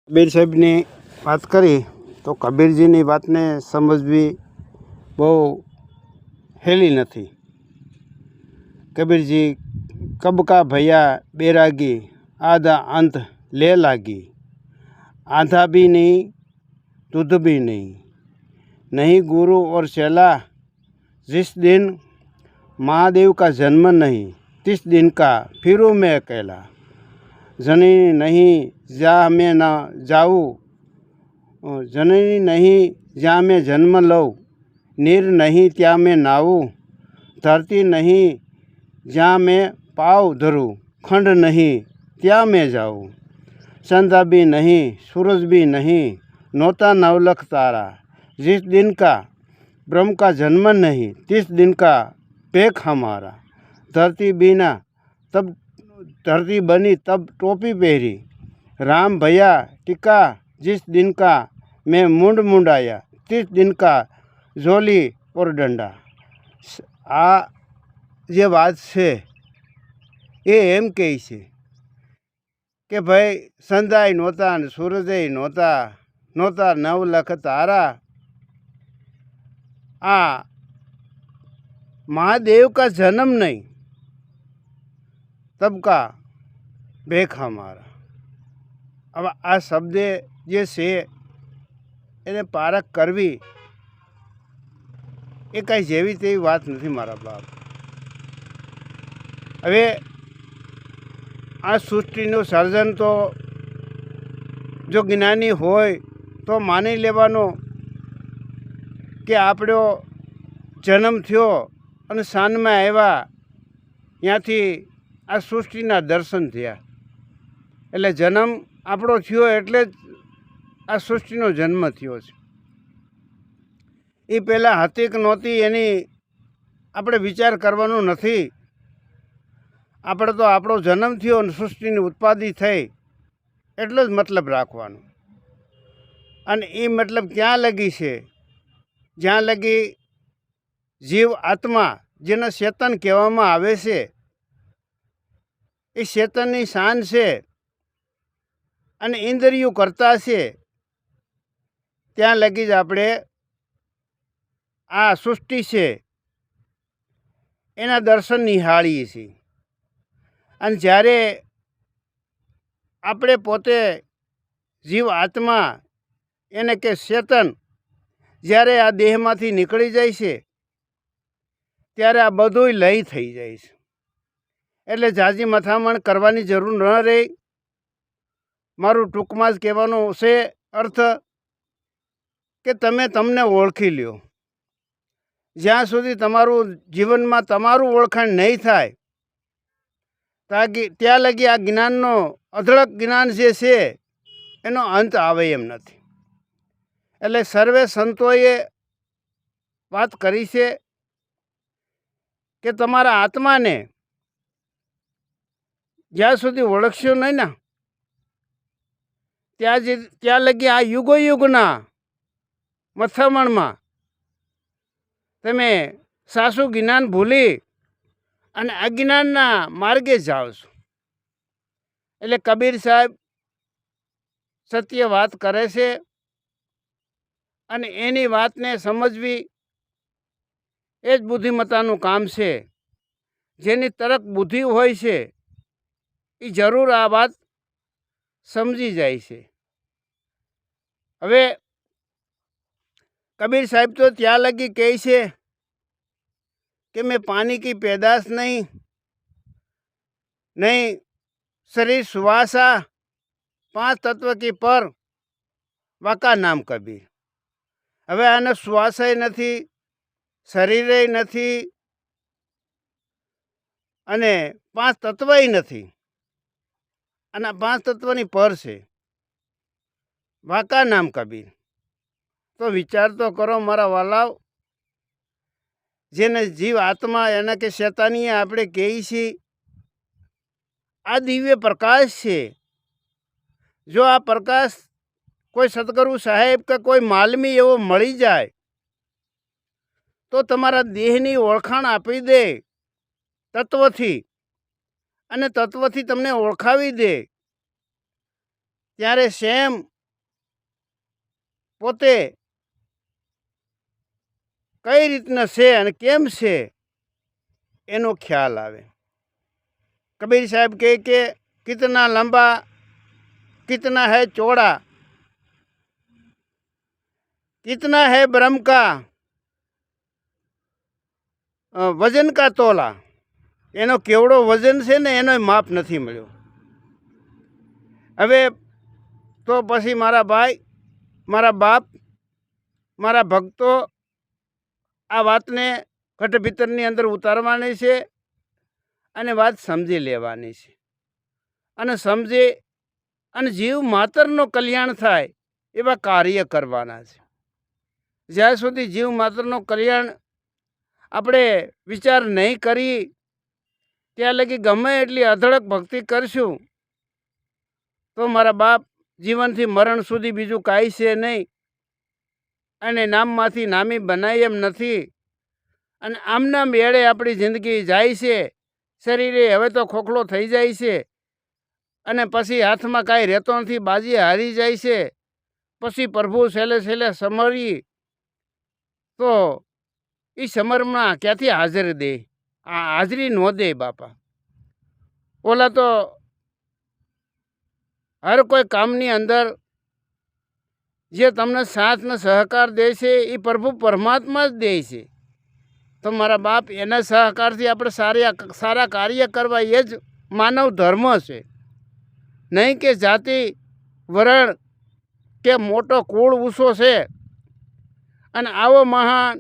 કબીર સાહેબની વાત કરી તો કબીરજીની વાતને સમજવી બહુ હેલી નથી. કબીરજી કબ કા ભૈયા બેરાગી આધા અંત ले लागी आधा भी नहीं दूध भी नहीं नहीं गुरु और चेला जिस दिन महादेव का जन्म नहीं तिस दिन का फिरूँ मैं अकेला जननी नहीं जा मैं न जाऊँ जननी नहीं जहाँ मैं जन्म लऊँ नीर नहीं त्या मैं नाऊँ धरती नहीं जहाँ मैं पाँव धरूँ खंड नहीं त्या मैं जाऊँ संध्या भी नहीं सूरज भी नहीं नौता नवलख तारा जिस दिन का ब्रह्म का जन्म नहीं तिस दिन का पेख हमारा धरती बिना तब धरती बनी तब टोपी पहरी राम भैया टिका जिस दिन का मैं मुंड मुंडाया तिस दिन का झोली और डंडा. आ જે વાત છે એ એમ કહે છે કે ભાઈ સંધાય નહોતા ને સૂરજય નહોતા 9 લાખ તારા. आ महादेव का जन्म नहीं तब का भेख हमारा. હવે આ શબ્દ જે છે એને પારખ કરવી એ કાંઈ જેવી તેવી વાત નથી મારા બાપ. હવે આ સૃષ્ટિનું સર્જન તો જો જ્ઞાની હોય તો માની લેવાનો કે આપણો જન્મ થયો અને સાંજમાં આવ્યા ત્યાંથી આ સૃષ્ટિના દર્શન થયા એટલે જન્મ આપણો થયો એટલે જ આ સૃષ્ટિનો જન્મ થયો છે. એ પહેલાં હતી કે નહોતી એની આપણે વિચાર કરવાનો નથી. આપણે તો આપણો જન્મ થયો અને સૃષ્ટિની ઉત્પાદિ થઈ એટલો જ મતલબ રાખવાનો. અને એ મતલબ ક્યાં લગી છે? જ્યાં લગી જીવ આત્મા જેને ચેતન કહેવામાં આવે છે એ ચેતનની શાન છે અને ઇન્દ્રિયો કરતા છે ત્યાં લગી જ આપણે આ સૃષ્ટિ છે એના દર્શન નિહાળીએ છીએ. અને જ્યારે આપણે પોતે જીવ આત્મા એને કે ચેતન જ્યારે આ દેહમાંથી નીકળી જાય છે ત્યારે આ બધુંય લય થઈ જાય છે. એટલે ઝાઝી મથામણ કરવાની જરૂર ન રહે. મારું ટૂંકમાં જ કહેવાનું છે અર્થ કે તમે તમને ઓળખી લ્યો. જ્યાં સુધી તમારું જીવનમાં તમારું ઓળખાણ નહીં થાય ત્યાં લગી આ જ્ઞાનનો અઢળક જ્ઞાન જે છે એનો અંત આવે એમ નથી. એટલે સર્વે સંતોએ વાત કરી છે કે તમારા આત્માને જ્યાં સુધી ઓળખશો નહીં ને ત્યાં લગી આ યુગોયુગના મથામણમાં તમે સાસુ જ્ઞાન ભૂલી અને અજ્ઞાનના માર્ગે જાઓ છો. એટલે કબીર સાહેબ સત્ય વાત કરે છે અને એની વાતને સમજવી એ જ બુદ્ધિમત્તાનું કામ છે. જેની તરફ બુદ્ધિ હોય છે એ જરૂર આ વાત સમજી જાય છે. હવે कबीर साहब तो त्या लगी कही છે कि मैं पानी की पैदाश नहीं शरीर सुवासा 5 तत्व की पर वाका नाम कबीर. હવે આને શ્વાસય નથી, શરીરે નથી અને 5 તત્વય નથી. અને 5 તત્વની પર છે વાકા નામ કબીર. તો વિચાર તો કરો મારા વાલાવ. જેને જીવ આત્મા એને કે શેતાનીએ આપણે કહીએ છીએ આ દિવ્ય પ્રકાશ છે. જો આ પ્રકાશ કોઈ સદગુરુ સાહેબ કે કોઈ માલમી એવો મળી જાય તો તમારા દેહની ઓળખાણ આપી દે તત્વથી અને તત્વથી તમને ઓળખાવી દે ત્યારે સેમ પોતે કઈ રીતના છે અને કેમ છે એનો ખ્યાલ આવે. કબીર સાહેબ કહે કે કિતના લંબા कितना है चौड़ा, कितना है ब्रह्म का वजन का तोला. એનો કેવડો વજન છે ને એનો માપ નથી મળ્યો. હવે તો પછી મારા ભાઈ, મારા બાપ, મારા ભક્તો આ વાતને ઘટ ભીતરની અંદર ઉતારવાની છે અને વાત સમજી લેવાની છે. અને સમજી અને જીવ માત્રનું કલ્યાણ થાય એવા કાર્ય કરવાના છે. જ્યાં સુધી જીવ માત્રનું કલ્યાણ આપણે વિચાર નહીં કરી ત્યાં લગી ગમે એટલી અધળક ભક્તિ કરશું તો મારા બાપ જીવનથી મરણ સુધી બીજું કાંઈ છે નહીં. અને નામમાંથી નામી બનાય એમ નથી. અને આમના મેળે આપણી જિંદગી જાય છે. શરીરે હવે તો ખોખલો થઈ જાય છે અને પછી હાથમાં કાંઈ રહેતો નથી, બાજી હારી જાય છે. પછી પ્રભુ છેલ્લે છેલ્લે સમરી તો એ સમરમાં ક્યાંથી હાજર દે? આ હાજરી ન દે બાપા. ઓલા તો હર કોઈ કામની અંદર જે તમને સાથ ને સહકાર દે છે એ પ્રભુ પરમાત્મા જ દે છે. તો મારા બાપ એના સહકારથી આપણે સારા કાર્ય કરવા એ જ માનવ ધર્મ છે. નહીં કે જાતિ વરણ કે મોટો કુળ ઊંચો છે અને આવો મહાન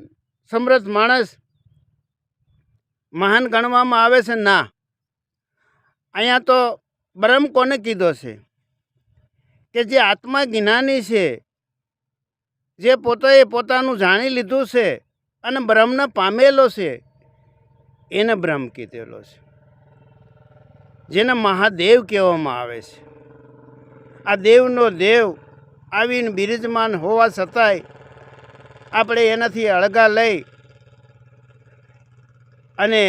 સમૃદ્ધ માણસ મહાન ગણવામાં આવે છે. ના, અહીંયા તો બ્રહ્મ કોને કીધો છે કે જે આત્મા જ્ઞાની છે, જે પોતે પોતાનું જાણી લીધું છે અને બ્રહ્મને પામેલો છે, એને બ્રહ્મ કીધેલો છે. જેને મહાદેવ કહેવામાં આવે છે. આ દેવનો દેવ આવીને બિરાજમાન હોવા છતાંય આપણે એનાથી અળગા લઈ અને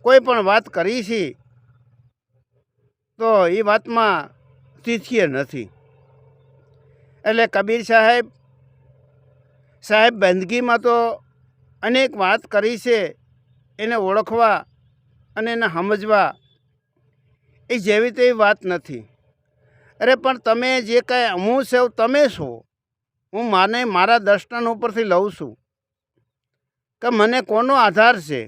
કોઈ પણ વાત કરી છે તો એ વાતમાં તિથ્ય નથી. એટલે કબીર સાહેબ બંદગીમાં તો અનેક વાત કરી છે. એને ઓળખવા અને એને સમજવા એ જેવી તેવી વાત નથી. અરે પણ તમે જે કાંઈ હું છે તમે છો. હું મારા દર્શન ઉપરથી લઉં છું કે મને કોનો આધાર છે,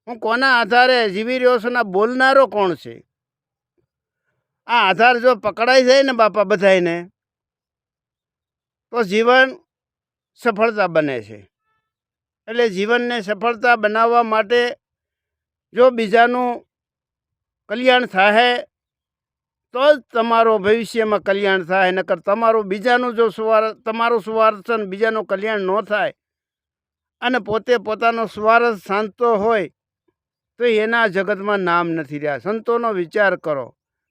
હું કોના આધારે જીવી રહ્યો છું ને બોલનારો કોણ છે. આ આધાર જો પકડાઈ જાય ને બાપા બધાને તો જીવન સફળતા બને છે. એટલે જીવનને સફળતા બનાવવા માટે જો બીજાનું કલ્યાણ થાય તો જ તમારો ભવિષ્યમાં કલ્યાણ થાય. નકર તમારું બીજાનું જો તમારું સ્વાર્થ બીજાનું કલ્યાણ ન થાય અને પોતે પોતાનો સ્વાર્થ સાંધતો હોય તો એના જગતમાં નામ નથી રહ્યા. સંતોનો વિચાર કરો.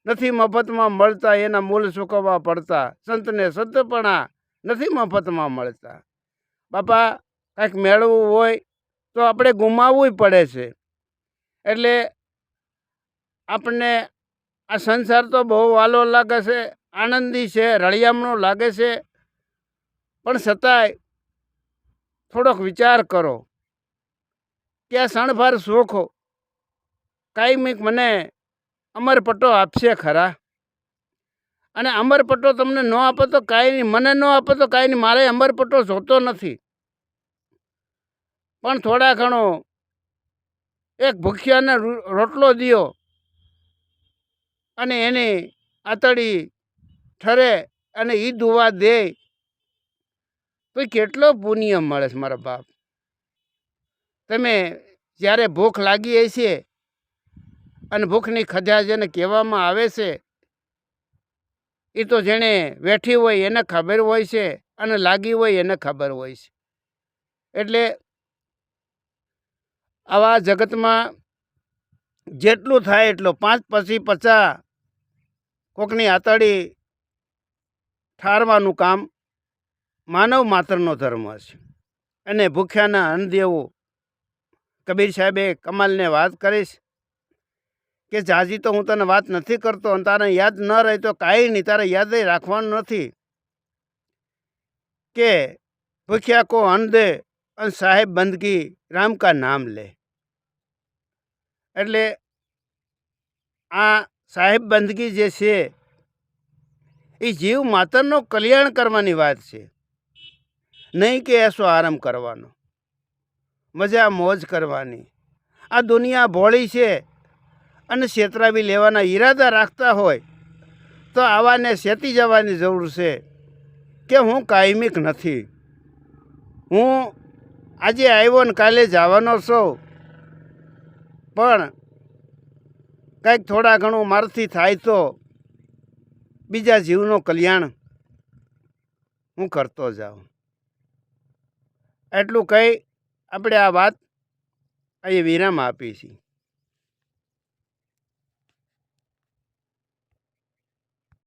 નથી મફતમાં મળતા એના મૂળ ચૂકવવા પડતા. સંતને સંતપણા નથી મફતમાં મળતા. બાપા કાંઈક મેળવવું હોય તો આપણે ગુમાવવું પડે છે. એટલે આપણને આ સંસાર તો બહુ વાલો લાગે છે, આનંદી છે, રળિયામણો લાગે છે, પણ છતાંય થોડોક વિચાર કરો કે આ ક્ષણભર સુખ કાયમિક મને અમરપટ્ટો આપશે ખરા? અને અમરપટ્ટો તમને ન આપે તો કાંઈ નહીં, મને ન આપે તો કાંઈ નહીં, મારે અમરપટ્ટો જોતો નથી. પણ થોડા ઘણો એક ભૂખ્યાને રોટલો દ્યો અને એની આતડી ઠરે અને એ દુવા દે તો કેટલો પુણ્ય મળે છે મારા બાપ. તમે જ્યારે ભૂખ લાગી હશે અને ભૂખની ખજા જેને કહેવામાં આવે છે એ તો જેણે વેઠી હોય એને ખબર હોય છે અને લાગી હોય એને ખબર હોય છે. એટલે આવા જગતમાં જેટલું થાય એટલો 5 પછી 50 કોકની આતડી ઠારવાનું કામ માનવ માત્રનો ધર્મ છે. અને ભૂખ્યાના અન્ન દેવું. કબીર સાહેબે કમાલને વાત કરીશ કે જાજી તો હું તને વાત નથી કરતો અને તારે યાદ ન રહે તો કાંઈ નહીં, તારે યાદ રાખવાનું નથી કે ભૂખ્યા કો અન્ન દે અને સાહેબ બંદગી રામ કા નામ લે. એટલે આ સાહેબ બંદગી જે છે એ જીવ માતરનો કલ્યાણ કરવાની વાત છે, નહીં કે એસો આરામ કરવાનો, મજા મોજ કરવાની. આ દુનિયા ભોળી છે અને છેતરાવી લેવાના ઈરાદા રાખતા હોય તો આવાને સેતી જવાની જરૂર છે કે હું કાયમિક નથી, હું આજે આવ્યો ને કાલે જવાનો છું, પણ કંઈક થોડા ઘણું મારથી થાય તો બીજા જીવનો કલ્યાણ હું કરતો જાઉં. એટલું કહી આપણે આ વાત અહીં વિરામ આપી છીએ.